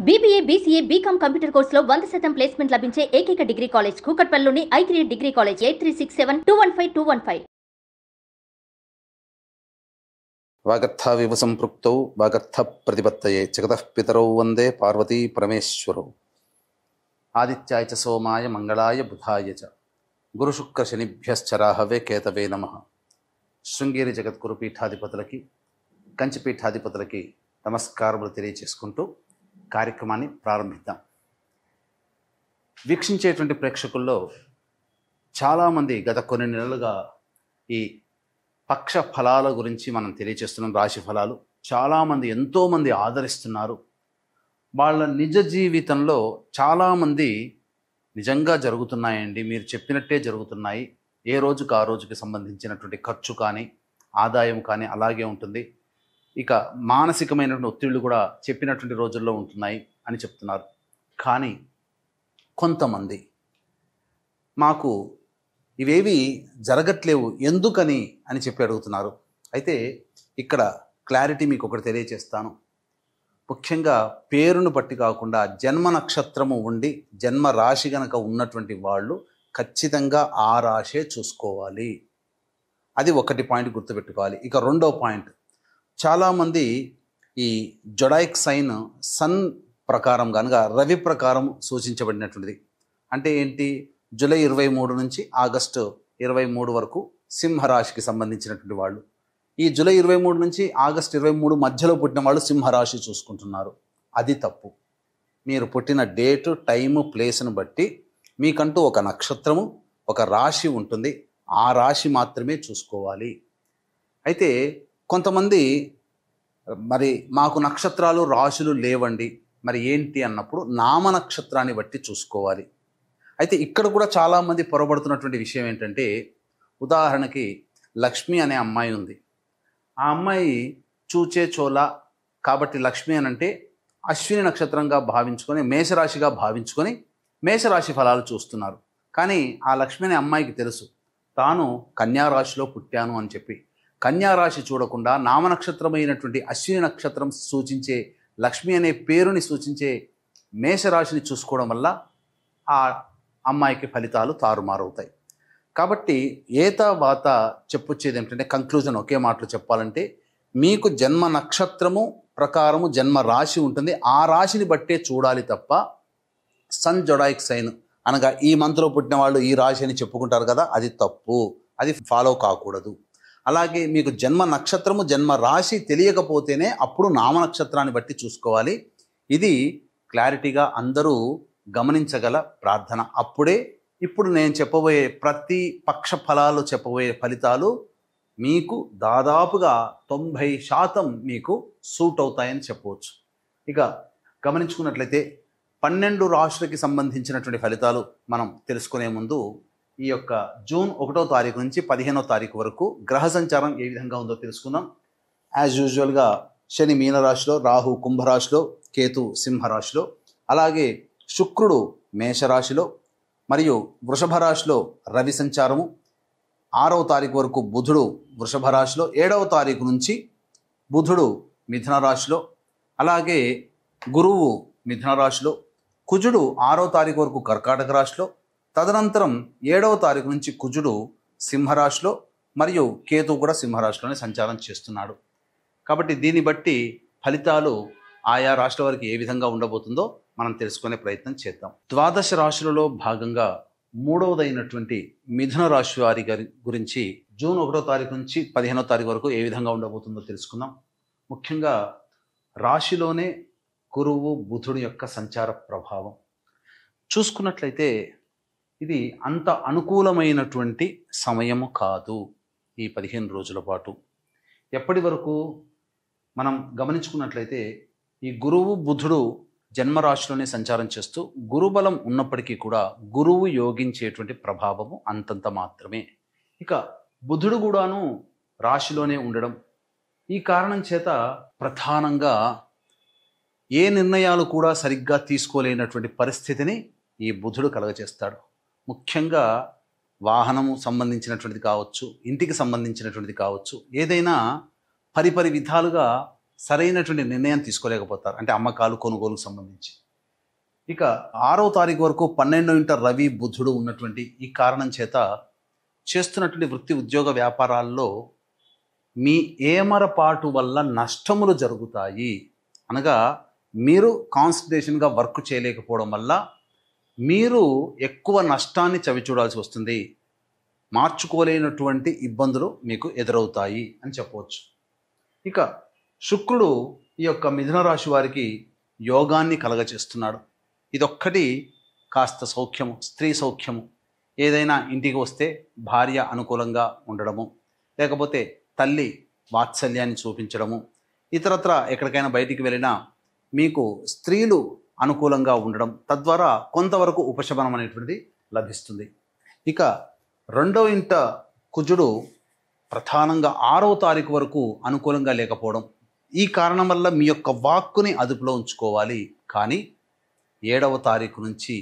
BBA, BCA, BCom computer కోర్సులో 100% placement లభించే ఏకైక డిగ్రీ కాలేజ్ కూకట్పల్లిలోని i3 డిగ్రీ కాలేజ్ 8367215215. వాగర్థావివ సంపృక్తౌ వాగర్థ ప్రతిపత్తయే జగతః పితరౌ వందే పార్వతీ పరమేశ్వరౌ. ఆదిత్యాయ చ సోమాయ మంగళాయ బుధాయ చ గురుశుక్ర శనిభ్యశ్చ రాహవే కేతవే నమః. శృంగేరి జగద్గురు పీఠాధిపతులకి కంచి పీఠాధిపతులకి నమస్కారములు తెలియచేసుకుంటూ కార్యక్రమాన్ని ప్రారంభిద్దాం. వీక్షించేటువంటి ప్రేక్షకుల్లో చాలామంది గత కొన్ని నెలలుగా ఈ పక్ష ఫలాల గురించి మనం తెలియచేస్తున్నాం. రాశి ఫలాలు చాలామంది ఎంతోమంది ఆదరిస్తున్నారు. వాళ్ళ నిజ జీవితంలో చాలామంది నిజంగా జరుగుతున్నాయండి, మీరు చెప్పినట్టే జరుగుతున్నాయి, ఏ రోజుకు ఆ రోజుకి సంబంధించినటువంటి ఖర్చు కానీ ఆదాయం కానీ అలాగే ఉంటుంది, ఇక మానసికమైనటువంటి ఒత్తిళ్లు కూడా చెప్పినటువంటి రోజుల్లో ఉంటున్నాయి అని చెప్తున్నారు. కానీ కొంతమంది మాకు ఇవేవి జరగట్లేవు ఎందుకని అని చెప్పి అడుగుతున్నారు. అయితే ఇక్కడ క్లారిటీ మీకు ఒకటి తెలియచేస్తాను. ముఖ్యంగా పేరును బట్టి కాకుండా జన్మ నక్షత్రము ఉండి జన్మ రాశి గనక ఉన్నటువంటి వాళ్ళు ఖచ్చితంగా ఆ రాశే చూసుకోవాలి. అది ఒకటి పాయింట్ గుర్తుపెట్టుకోవాలి. ఇక రెండో పాయింట్, చాలామంది ఈ జొడాయిక్ సైన్ సన్ ప్రకారం కనుక రవి ప్రకారం సూచించబడినటువంటిది. అంటే ఏంటి, జూలై 23 నుంచి ఆగస్టు 23 వరకు సింహరాశికి సంబంధించినటువంటి వాళ్ళు, ఈ జూలై 23 నుంచి ఆగస్టు 23 మధ్యలో పుట్టిన వాళ్ళు సింహరాశి చూసుకుంటున్నారు. అది తప్పు. మీరు పుట్టిన డేటు, టైము, ప్లేస్ను బట్టి మీకంటూ ఒక నక్షత్రము, ఒక రాశి ఉంటుంది. ఆ రాశి మాత్రమే చూసుకోవాలి. అయితే కొంతమంది మరి మాకు నక్షత్రాలు రాశులు లేవండి, మరి ఏంటి అన్నప్పుడు నామ నక్షత్రాన్ని బట్టి చూసుకోవాలి. అయితే ఇక్కడ కూడా చాలామంది పొరబడుతున్నటువంటి విషయం ఏంటంటే, ఉదాహరణకి లక్ష్మి అనే అమ్మాయి ఉంది. ఆ అమ్మాయి చూచే చోళ కాబట్టి లక్ష్మి అని అంటే అశ్విని నక్షత్రంగా భావించుకొని మేషరాశిగా భావించుకొని మేషరాశి ఫలాలు చూస్తున్నారు. కానీ ఆ లక్ష్మి అనే అమ్మాయికి తెలుసు తాను కన్యారాశిలో పుట్టాను అని చెప్పి. కన్యారాశి చూడకుండా నామనక్షత్రమైనటువంటి అశ్విని నక్షత్రం సూచించే లక్ష్మి అనే పేరుని సూచించే మేషరాశిని చూసుకోవడం వల్ల ఆ అమ్మాయికి ఫలితాలు తారుమారవుతాయి. కాబట్టి ఏతావాత చెప్పొచ్చేది ఏమిటంటే, కంక్లూజన్ ఒకే మాటలో చెప్పాలంటే, మీకు జన్మ నక్షత్రము ప్రకారము జన్మ రాశి ఉంటుంది. ఆ రాశిని బట్టే చూడాలి తప్ప సన్ జొడాయిక్ సైన్ అనగా ఈ మంత్లో పుట్టిన వాళ్ళు ఈ రాశి అని చెప్పుకుంటారు కదా, అది తప్పు. అది ఫాలో కాకూడదు. అలాగే మీకు జన్మ నక్షత్రము జన్మ రాశి తెలియకపోతేనే అప్పుడు నామ నక్షత్రాన్ని బట్టి చూసుకోవాలి. ఇది క్లారిటీగా అందరూ గమనించగల ప్రార్థన. అప్పుడే ఇప్పుడు నేను చెప్పబోయే ప్రతి పక్ష ఫలాలు చెప్పబోయే ఫలితాలు మీకు దాదాపుగా 90% మీకు సూట్ అవుతాయని చెప్పవచ్చు. ఇక గమనించుకున్నట్లయితే 12 రాశులకి సంబంధించినటువంటి ఫలితాలు మనం తెలుసుకునే ముందు ఈ యొక్క జూన్ 1వ తారీఖు నుంచి 15వ తారీఖు వరకు గ్రహ సంచారం ఏ విధంగా ఉందో తెలుసుకుందాం. యాజ్ యూజువల్గా శని మీనరాశిలో, రాహు కుంభరాశిలో, కేతు సింహరాశిలో, అలాగే శుక్రుడు మేషరాశిలో మరియు వృషభ రాశిలో రవి సంచారము, 6వ తారీఖు వరకు బుధుడు వృషభ రాశిలో, 7వ తారీఖు నుంచి బుధుడు మిథున రాశిలో, అలాగే గురువు మిథున రాశిలో, కుజుడు 6వ తారీఖు వరకు కర్కాటక రాశిలో, తదనంతరం 7వ తారీఖు నుంచి కుజుడు సింహరాశిలో మరియు కేతు కూడా సింహరాశిలోనే సంచారం చేస్తున్నాడు. కాబట్టి దీన్ని బట్టి ఫలితాలు ఆయా రాశుల వారికి ఏ విధంగా ఉండబోతుందో మనం తెలుసుకునే ప్రయత్నం చేద్దాం. ద్వాదశ రాశులలో భాగంగా 3వదైనటువంటి మిథున రాశి వారి గురించి జూన్ 1వ తారీఖు నుంచి 15వ తారీఖు వరకు ఏ విధంగా ఉండబోతుందో తెలుసుకుందాం. ముఖ్యంగా రాశిలోనే గురువు బుధుడు యొక్క సంచార ప్రభావం చూసుకున్నట్లయితే ఇది అంత అనుకూలమైనటువంటి సమయము కాదు. ఈ 15 రోజుల పాటు ఎప్పటి వరకు మనం గమనించుకున్నట్లయితే ఈ గురువు బుధుడు జన్మరాశిలోనే సంచారం చేస్తూ గురుబలం ఉన్నప్పటికీ కూడా గురువు యోగించేటువంటి ప్రభావము అంతంత మాత్రమే. ఇక బుధుడు కూడాను రాశిలోనే ఉండడం, ఈ కారణం చేత ప్రధానంగా ఏ నిర్ణయాలు కూడా సరిగ్గా తీసుకోలేనటువంటి పరిస్థితిని ఈ బుధుడు కలగజేస్తాడు. ముఖ్యంగా వాహనము సంబంధించినటువంటిది కావచ్చు, ఇంటికి సంబంధించినటువంటిది కావచ్చు, ఏదైనా పరిపరి విధాలుగా సరైనటువంటి నిర్ణయం తీసుకోలేకపోతారు, అంటే అమ్మకాలు కొనుగోలుకు సంబంధించి. ఇక 6వ తారీఖు వరకు 12వ ఇంట రవి బుధుడు ఉన్నటువంటి ఈ కారణం చేత చేస్తున్నటువంటి వృత్తి ఉద్యోగ వ్యాపారాల్లో మీ ఏమరపాటు వల్ల నష్టములు జరుగుతాయి. అనగా మీరు కాన్సన్ట్రేషన్గా వర్క్ చేయలేకపోవడం వల్ల మీరు ఎక్కువ నష్టాన్ని చవిచూడాల్సి వస్తుంది. మార్చుకోలేనటువంటి ఇబ్బందులు మీకు ఎదురవుతాయి అని చెప్పవచ్చు. ఇక శుక్రుడు ఈ యొక్క మిథున రాశి వారికి యోగాన్ని కలగచేస్తున్నాడు. ఇదొక్కటి కాస్త సౌఖ్యము, స్త్రీ సౌఖ్యము. ఏదైనా ఇంటికి వస్తే భార్య అనుకూలంగా ఉండడము, లేకపోతే తల్లి వాత్సల్యాన్ని చూపించడము, ఇతరత్ర ఎక్కడికైనా బయటికి వెళ్ళినా మీకు స్త్రీలు అనుకూలంగా ఉండడం, తద్వారా కొంతవరకు ఉపశమనం అనేటువంటిది లభిస్తుంది. ఇక 2వ ఇంట కుజుడు ప్రధానంగా 6వ తారీఖు వరకు అనుకూలంగా లేకపోవడం, ఈ కారణం వల్ల మీ యొక్క వాక్కుని అదుపులో ఉంచుకోవాలి. కానీ 7వ తారీఖు నుంచి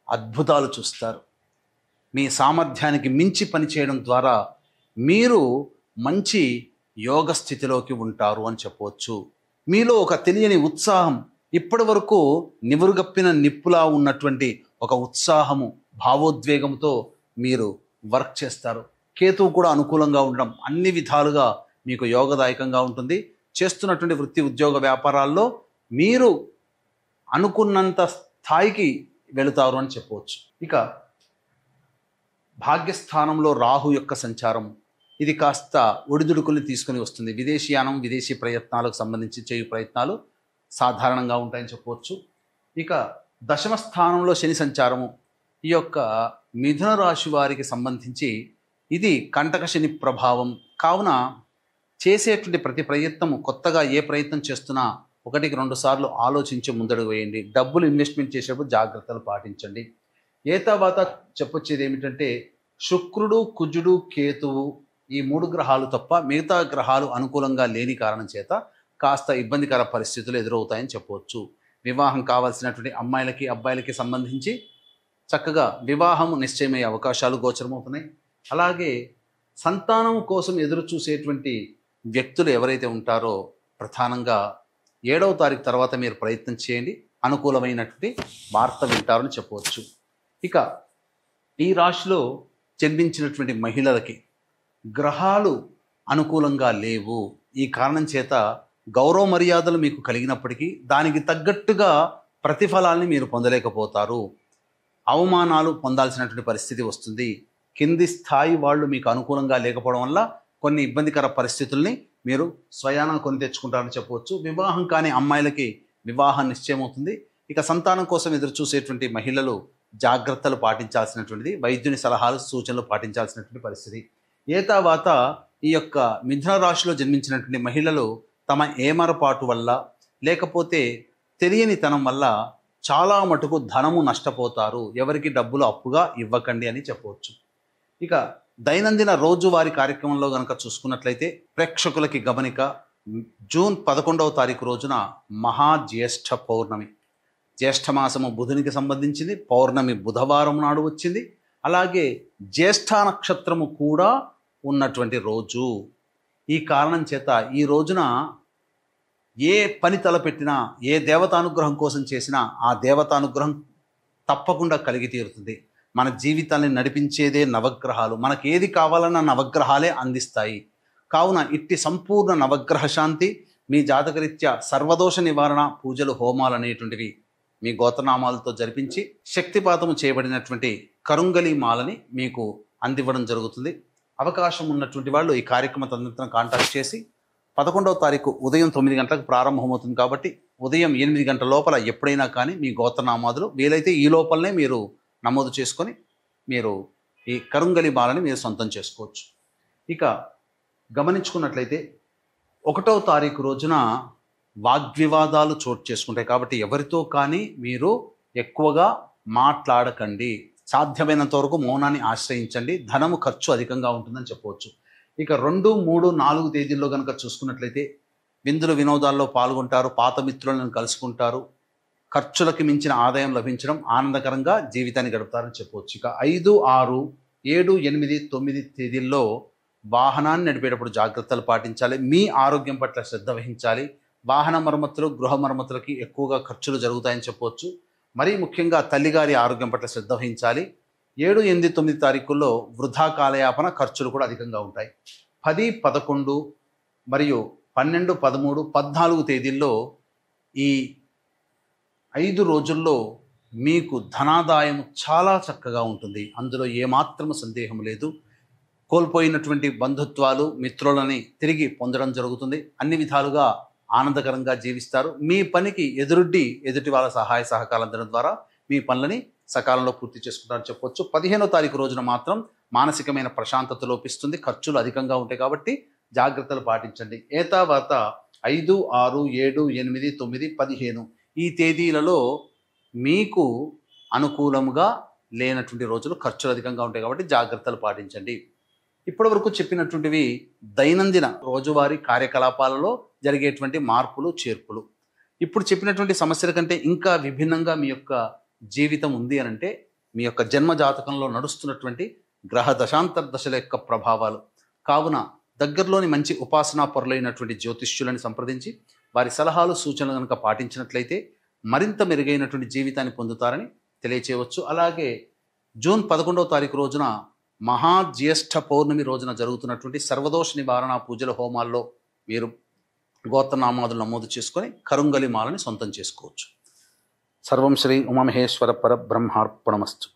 అద్భుతాలు చూస్తారు. మీ సామర్థ్యానికి మించి పనిచేయడం ద్వారా మీరు మంచి యోగ స్థితిలోకి ఉంటారు అని చెప్పవచ్చు. మీలో ఒక తెలియని ఉత్సాహం, ఇప్పటి వరకు నివురుగప్పిన నిప్పులా ఉన్నటువంటి ఒక ఉత్సాహము, భావోద్వేగంతో మీరు వర్క్ చేస్తారు. కేతువు కూడా అనుకూలంగా ఉండడం అన్ని విధాలుగా మీకు యోగదాయకంగా ఉంటుంది. చేస్తున్నటువంటి వృత్తి ఉద్యోగ వ్యాపారాల్లో మీరు అనుకున్నంత స్థాయికి వెళుతారు అని చెప్పవచ్చు. ఇక భాగ్యస్థానంలో రాహు యొక్క సంచారం, ఇది కాస్త ఒడిదుడుకుల్ని తీసుకొని వస్తుంది. విదేశీయానం, విదేశీ ప్రయత్నాలకు సంబంధించి చేయు ప్రయత్నాలు సాధారణంగా ఉంటాయని చెప్పవచ్చు. ఇక దశమ స్థానంలో శని సంచారము, ఈ యొక్క మిథున రాశి వారికి సంబంధించి ఇది కంటక శని ప్రభావం కావున చేసేటువంటి ప్రతి ప్రయత్నము, కొత్తగా ఏ ప్రయత్నం చేస్తున్నా 1-2 సార్లు ఆలోచించి ముందడుగు వేయండి. డబ్బులు ఇన్వెస్ట్మెంట్ చేసేటప్పుడు జాగ్రత్తలు పాటించండి. తర్వాత చెప్పొచ్చేది ఏమిటంటే శుక్రుడు, కుజుడు, కేతువు ఈ 3 గ్రహాలు తప్ప మిగతా గ్రహాలు అనుకూలంగా లేని కారణం చేత కాస్త ఇబ్బందికర పరిస్థితులు ఎదురవుతాయని చెప్పవచ్చు. వివాహం కావాల్సినటువంటి అమ్మాయిలకి, అబ్బాయిలకి సంబంధించి చక్కగా వివాహం నిశ్చయమయ్యే అవకాశాలు గోచరమవుతున్నాయి. అలాగే సంతానం కోసం ఎదురు చూసేటువంటి వ్యక్తులు ఎవరైతే ఉంటారో ప్రధానంగా 7వ తారీఖు తర్వాత మీరు ప్రయత్నం చేయండి, అనుకూలమైనటువంటి వార్త వింటారని చెప్పవచ్చు. ఇక ఈ రాశిలో జన్మించినటువంటి మహిళలకి గ్రహాలు అనుకూలంగా లేవు. ఈ కారణం చేత గౌరవ మర్యాదలు మీకు కలిగినప్పటికీ దానికి తగ్గట్టుగా ప్రతిఫలాల్ని మీరు పొందలేకపోతారు. అవమానాలు పొందాల్సినటువంటి పరిస్థితి వస్తుంది. కింది స్థాయి వాళ్ళు మీకు అనుకూలంగా లేకపోవడం వల్ల కొన్ని ఇబ్బందికర పరిస్థితుల్ని మీరు స్వయానా కొని తెచ్చుకుంటారని చెప్పవచ్చు. వివాహం కాని అమ్మాయిలకి వివాహం నిశ్చయమవుతుంది. ఇక సంతానం కోసం ఎదురు చూసేటువంటి మహిళలు జాగ్రత్తలు పాటించాల్సినటువంటిది, వైద్యుని సలహాలు సూచనలు పాటించాల్సినటువంటి పరిస్థితి. తర్వాత ఈ యొక్క మిథున రాశిలో జన్మించినటువంటి మహిళలు తమ ఏమరపాటు వల్ల లేకపోతే తెలియనితనం వల్ల చాలా మటుకు ధనము నష్టపోతారు. ఎవరికి డబ్బులు అప్పుగా ఇవ్వకండి అని చెప్పవచ్చు. ఇక దైనందిన రోజువారీ కార్యక్రమంలో కనుక చూసుకున్నట్లయితే ప్రేక్షకులకి గమనిక, జూన్ 11వ తారీఖు రోజున మహాజ్యేష్ఠ పౌర్ణమి. జ్యేష్ఠమాసము బుధునికి సంబంధించింది. పౌర్ణమి బుధవారం నాడు వచ్చింది. అలాగే జ్యేష్ఠ నక్షత్రము కూడా ఉన్నటువంటి రోజు. ఈ కారణం చేత ఈ రోజున ఏ పని తలపెట్టినా, ఏ దేవతానుగ్రహం కోసం చేసినా ఆ దేవతానుగ్రహం తప్పకుండా కలిగి తీరుతుంది. మన జీవితాన్ని నడిపించేదే నవగ్రహాలు. మనకి ఏది కావాలన్నా నవగ్రహాలే అందిస్తాయి. కావున ఇట్టి సంపూర్ణ నవగ్రహ శాంతి మీ జాతకరీత్యా సర్వదోష నివారణ పూజలు, హోమాలు అనేటువంటివి మీ గోత్రనామాలతో జరిపించి శక్తిపాతము చేయబడినటువంటి కరుంగలి మాలని మీకు అందివ్వడం జరుగుతుంది. అవకాశం ఉన్నటువంటి వాళ్ళు ఈ కార్యక్రమ తదనంతరం కాంటాక్ట్ చేసి 11వ తారీఖు ఉదయం 9 గంటలకు ప్రారంభమవుతుంది కాబట్టి ఉదయం 8 గంటల లోపల ఎప్పుడైనా కానీ మీ గోత్రనామాదులు వీలైతే ఈ లోపలనే మీరు నమోదు చేసుకొని మీరు ఈ కరుంగలి మాలని మీరు సొంతం చేసుకోవచ్చు. ఇక గమనించుకున్నట్లయితే 1వ తారీఖు రోజున వాగ్వివాదాలు చోటు చేసుకుంటాయి కాబట్టి ఎవరితో కానీ మీరు ఎక్కువగా మాట్లాడకండి. సాధ్యమైనంత వరకు మౌనాన్ని ఆశ్రయించండి. ధనము ఖర్చు అధికంగా ఉంటుందని చెప్పవచ్చు. ఇక 2, 3, 4 తేదీల్లో కనుక చూసుకున్నట్లయితే విందులు వినోదాల్లో పాల్గొంటారు, పాత మిత్రులను కలుసుకుంటారు, ఖర్చులకు మించిన ఆదాయం లభించడం, ఆనందకరంగా జీవితాన్ని గడుపుతారని చెప్పవచ్చు. ఇక 5, 6, 7, 8, 9 తేదీల్లో వాహనాన్ని నడిపేటప్పుడు జాగ్రత్తలు పాటించాలి. మీ ఆరోగ్యం పట్ల శ్రద్ధ వహించాలి. వాహన మరమ్మతులు, గృహ మరమ్మతులకి ఎక్కువగా ఖర్చులు జరుగుతాయని చెప్పవచ్చు. మరీ ముఖ్యంగా తల్లిగారి ఆరోగ్యం పట్ల శ్రద్ధ వహించాలి. 7, 8, 9 తారీఖుల్లో వృధా కాలయాపన ఖర్చులు కూడా అధికంగా ఉంటాయి. 10, 11 మరియు 12, 13, 14 తేదీల్లో ఈ 5 రోజుల్లో మీకు ధనాదాయం చాలా చక్కగా ఉంటుంది. అందులో ఏమాత్రము సందేహం లేదు. కోల్పోయినటువంటి బంధుత్వాలు, మిత్రులని తిరిగి పొందడం జరుగుతుంది. అన్ని విధాలుగా ఆనందకరంగా జీవిస్తారు. మీ పనికి ఎదుటి వాళ్ళ సహాయ సహకారాలు అందడం ద్వారా మీ పనులని సకాలంలో పూర్తి చేసుకుంటారని చెప్పొచ్చు. 15వ తారీఖు రోజున మాత్రం మానసికమైన ప్రశాంతత లోపిస్తుంది. ఖర్చులు అధికంగా ఉంటాయి కాబట్టి జాగ్రత్తలు పాటించండి. తర్వాత 5, 6, 7, 8, 9, 15 ఈ తేదీలలో మీకు అనుకూలముగా లేనటువంటి రోజులు, ఖర్చులు అధికంగా ఉంటాయి కాబట్టి జాగ్రత్తలు పాటించండి. ఇప్పటివరకు చెప్పినటువంటివి దైనందిన రోజువారీ కార్యకలాపాలలో జరిగేటువంటి మార్పులు, చేర్పులు. ఇప్పుడు చెప్పినటువంటి సమస్యల కంటే ఇంకా విభిన్నంగా మీ యొక్క జీవితం ఉంది అని అంటే మీ యొక్క జన్మ జాతకంలో నడుస్తున్నటువంటి గ్రహ దశాంతర దశల యొక్క ప్రభావాలు. కావున దగ్గరలోని మంచి ఉపాసనా పరులైనటువంటి జ్యోతిష్యులను సంప్రదించి వారి సలహాలు, సూచనలు కనుక పాటించినట్లయితే మరింత మెరుగైనటువంటి జీవితాన్ని పొందుతారని తెలియచేయవచ్చు. అలాగే జూన్ 11వ తారీఖు రోజున మహాజ్యేష్ఠ పౌర్ణమి రోజున జరుగుతున్నటువంటి సర్వదోష నివారణ పూజల హోమాల్లో మీరు గోత్రనామాదులు నమోదు చేసుకొని కరుంగలి మాలని సొంతం చేసుకోవచ్చు. సర్వం శ్రీ ఉమామహేశ్వర పరబ్రహ్మార్పణమస్తు.